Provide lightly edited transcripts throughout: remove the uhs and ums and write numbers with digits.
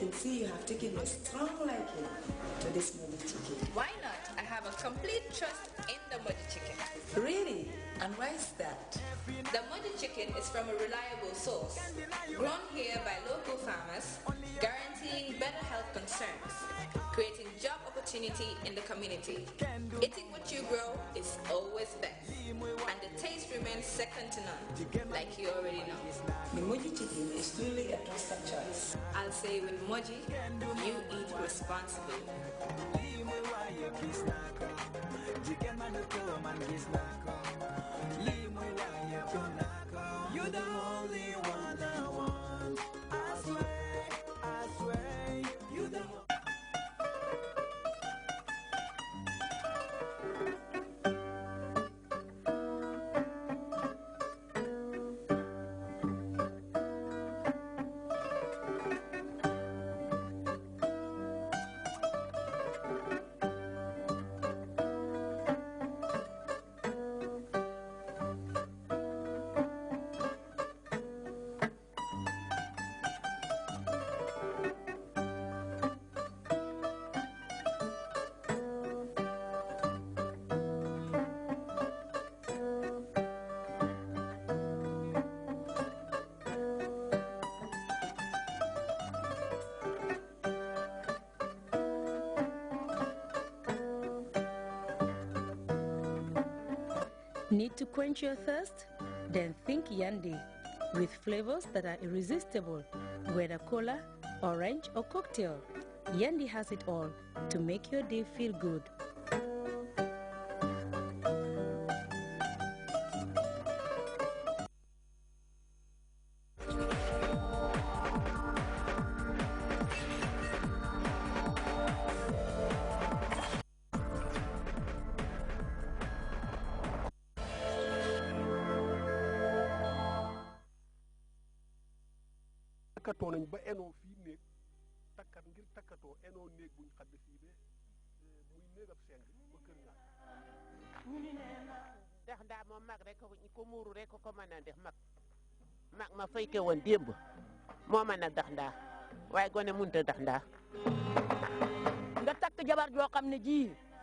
can see you have taken a strong liking to this Moji chicken. Why not? I have a complete trust in the Moji chicken. Really? And why is that? The Moji chicken is from a reliable source, grown here by local farmers, guaranteeing better health concerns, creating job opportunity in the community. Eating what you grow is always best, and the taste remains second to none, like you already know. The Moji chicken is truly a trusted choice. I'll say with Moji, you eat responsibly. You're the only one I want. I swear, you're the Need to quench your thirst? Then think Yandi, with flavors that are irresistible, whether cola, orange or cocktail. Yandi has it all to make your day feel good. takkatoo nañ ba enoo fii néeg takkat ngir takkatoo enoo néeg buñ xadde fii de muy néegab seng ba kër ñaar ndax ndaa moom mag rek ko muuru rek ko mën a def mag ma fayke woon démb moo mën a dax ndaa waaye gone mënut a dax ndaa nga takk jabar joo xam ne ji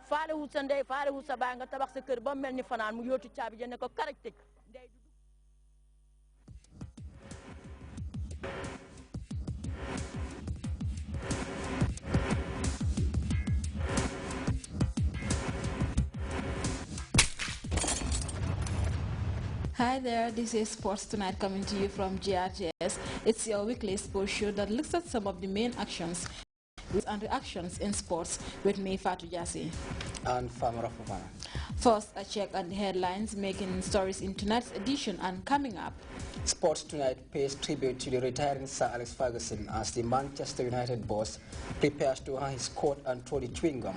faale wut sa ndey faale wut sa baay nga tabax sa kër ba mel ni fanaan mu yóotu caabi ja ne ko karaj tëj ndey Hi there, this is Sports Tonight coming to you from GRTS. It's your weekly sports show that looks at some of the main actions and reactions in sports with me, Fatou Jassi. And Famara Fofana. First, a check on the headlines making stories in tonight's edition, and coming up. Sports Tonight pays tribute to the retiring Sir Alex Ferguson as the Manchester United boss prepares to hang his coat and throw the chewing gum.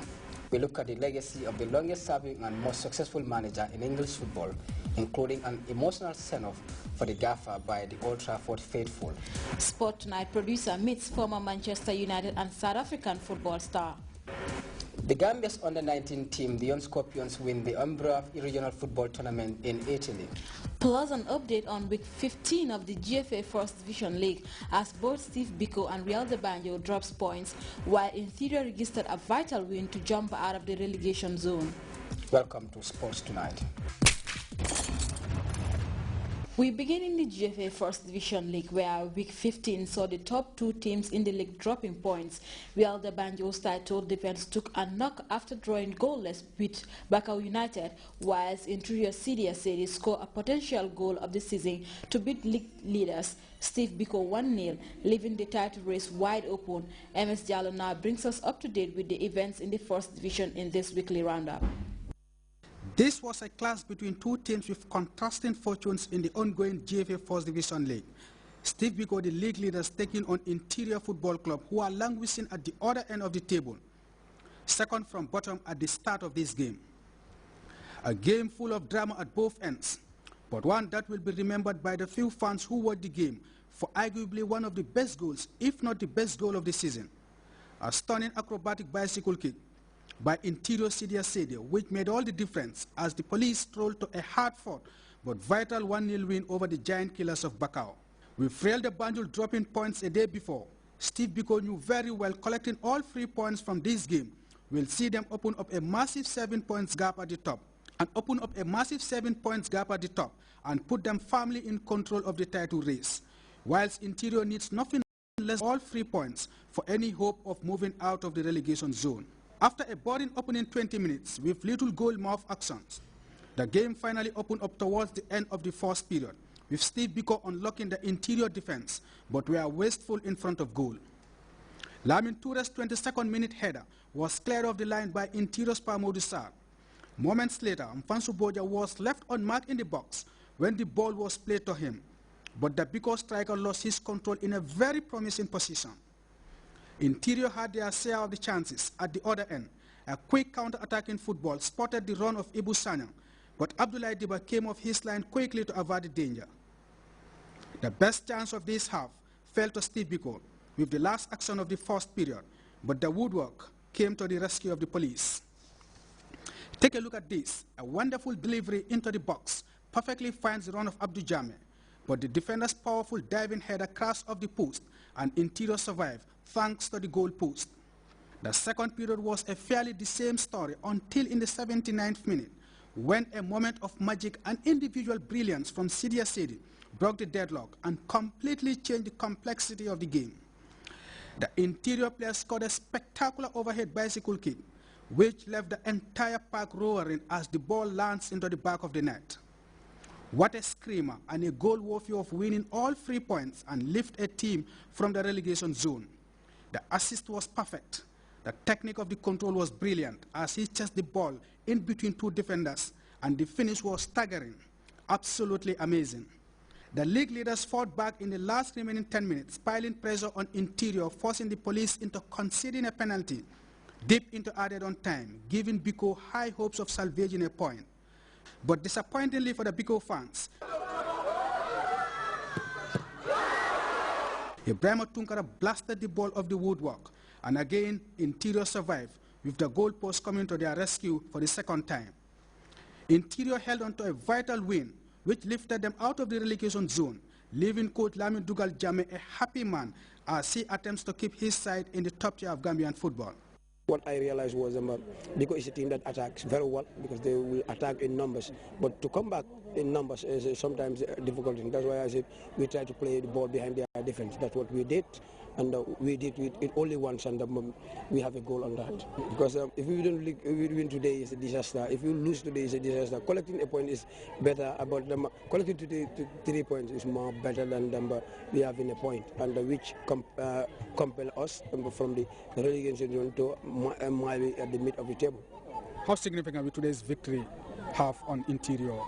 We look at the legacy of the longest-serving and most successful manager in English football, including an emotional send-off for the gaffer by the Old Trafford faithful. Sport Tonight producer meets former Manchester United and South African football star. The Gambia's under-19 team, the Young Scorpions, win the Umbra Regional Football Tournament in Italy. Plus an update on week 15 of the GFA First Division League as both Steve Biko and Real de Banjo drops points, while Interior registered a vital win to jump out of the relegation zone. Welcome to Sports Tonight. We begin in the GFA First Division League, where week 15 saw the top two teams in the league dropping points. Real de Banjo's title defense took a knock after drawing goalless with Bakau United, whilst Interior CDSA scored a potential goal of the season to beat league leaders Steve Biko 1-0, leaving the title race wide open. MS Diallo now brings us up to date with the events in the First Division in this weekly roundup. This was a clash between two teams with contrasting fortunes in the ongoing GFA First Division League. Steve Biko, the league leaders, taking on Interior Football Club, who are languishing at the other end of the table, second from bottom at the start of this game. A game full of drama at both ends, but one that will be remembered by the few fans who watched the game for arguably one of the best goals, if not the best goal of the season. A stunning acrobatic bicycle kick by Interior Sidia Sede, which made all the difference as the police strolled to a hard-fought but vital 1-0 win over the giant killers of Bakau. With Real de Banjul dropping points a day before, Steve Biko knew very well collecting all 3 points from this game will see them open up a massive 7 points gap at the top and put them firmly in control of the title race, whilst Interior needs nothing less than all 3 points for any hope of moving out of the relegation zone. After a boring opening 20 minutes with little goal-mouth actions, the game finally opened up towards the end of the first period, with Steve Biko unlocking the Interior defense, but were wasteful in front of goal. Lamin Toure's 22nd minute header was cleared off the line by Interior's Pamodu Sarr. Moments later, Mfansu Boja was left unmarked in the box when the ball was played to him, but the Biko striker lost his control in a very promising position. Interior had their share of the chances at the other end. A quick counter-attacking football spotted the run of Ibu Sanyang, but Abdoulaye Diba came off his line quickly to avert the danger. The best chance of this half fell to Steve Biko with the last action of the first period, but the woodwork came to the rescue of the police. Take a look at this. A wonderful delivery into the box perfectly finds the run of Abdou Jame, but the defender's powerful diving header crashed off the post and Interior survived thanks to the goal post. The second period was fairly the same story until in the 79th minute, when a moment of magic and individual brilliance from Sidia Sedi broke the deadlock and completely changed the complexity of the game. The Interior player scored a spectacular overhead bicycle kick, which left the entire park roaring as the ball lands into the back of the net. What a screamer, and a goal worthy of winning all 3 points and lift a team from the relegation zone. The assist was perfect. The technique of the control was brilliant as he chased the ball in between 2 defenders, and the finish was staggering. Absolutely amazing. The league leaders fought back in the last remaining 10 minutes, piling pressure on Interior, forcing the police into conceding a penalty deep into added-on time, giving Biko high hopes of salvaging a point. But disappointingly for the Biko fans, Ibrahima Tunkara blasted the ball off the woodwork, and again Interior survived, with the goalpost coming to their rescue for the second time. Interior held on to a vital win, which lifted them out of the relegation zone, leaving coach Lamin Dugal Jame a happy man as he attempts to keep his side in the top tier of Gambian football. What I realized was because it's a team that attacks very well, because they will attack in numbers. But to come back in numbers is sometimes difficult. And that's why I said we try to play the ball behind their defense. That's what we did. And we did it only once, and we have a goal on that. Because if we win today, it's a disaster. If we lose today, it's a disaster. Collecting a point is better, but collecting today 3 points is more better than we have in a point, and which compel us from the relegation zone to Mali at the mid of the table. How significant will today's victory have on Interior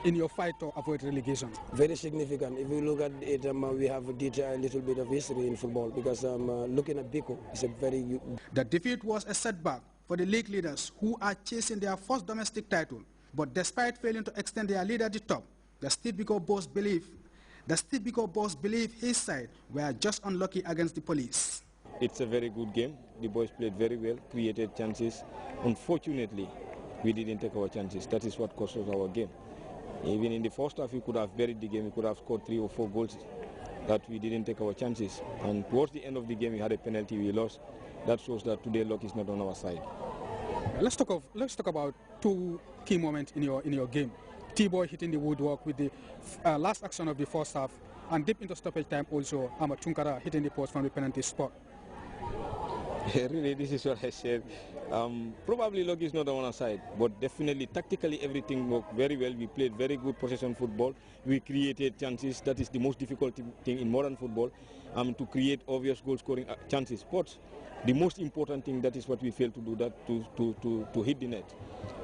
in your fight to avoid relegation? Very significant. If you look at it, we have did a little bit of history in football, because looking at Biko is a very... The defeat was a setback for the league leaders, who are chasing their first domestic title. But despite failing to extend their lead at the top, the Steve Biko boss believe his side were just unlucky against the police. It's a very good game. The boys played very well, created chances. Unfortunately, we didn't take our chances. That is what cost us our game. Even in the first half, we could have buried the game. We could have scored 3 or 4 goals, that we didn't take our chances. And towards the end of the game, we had a penalty, we lost. That shows that today luck is not on our side. Let's talk about 2 key moments in your game. T-Boy hitting the woodwork with the last action of the first half, and deep into stoppage time also, Tunkara hitting the post from the penalty spot. Really, this is what I said. Probably luck is not on our side, but definitely tactically everything worked very well. We played very good possession football. We created chances. That is the most difficult thing in modern football, to create obvious goal scoring chances. But the most important thing, that is what we failed to do, that to hit the net.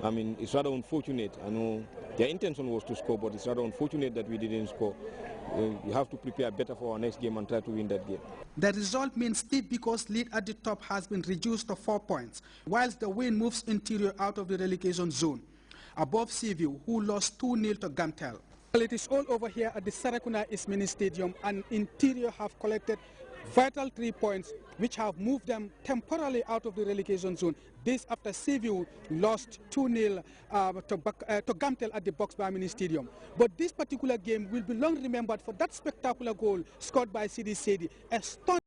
I mean, it's rather unfortunate. I know their intention was to score, but it's rather unfortunate that we didn't score. We have to prepare better for our next game and try to win that game. The result means Steve Biko's lead at the top has been reduced to 4 points, whilst the win moves Interior out of the relegation zone, above Seaview, who lost 2-0 to Gamtel. Well, it is all over here at the Sarakuna East Mini Stadium, and Interior have collected vital 3 points, which have moved them temporarily out of the relegation zone. This after Seaview lost 2-0 to Gamtel at the Boxbar Mini Stadium. But this particular game will be long remembered for that spectacular goal scored by Sidi Sedi, a stunning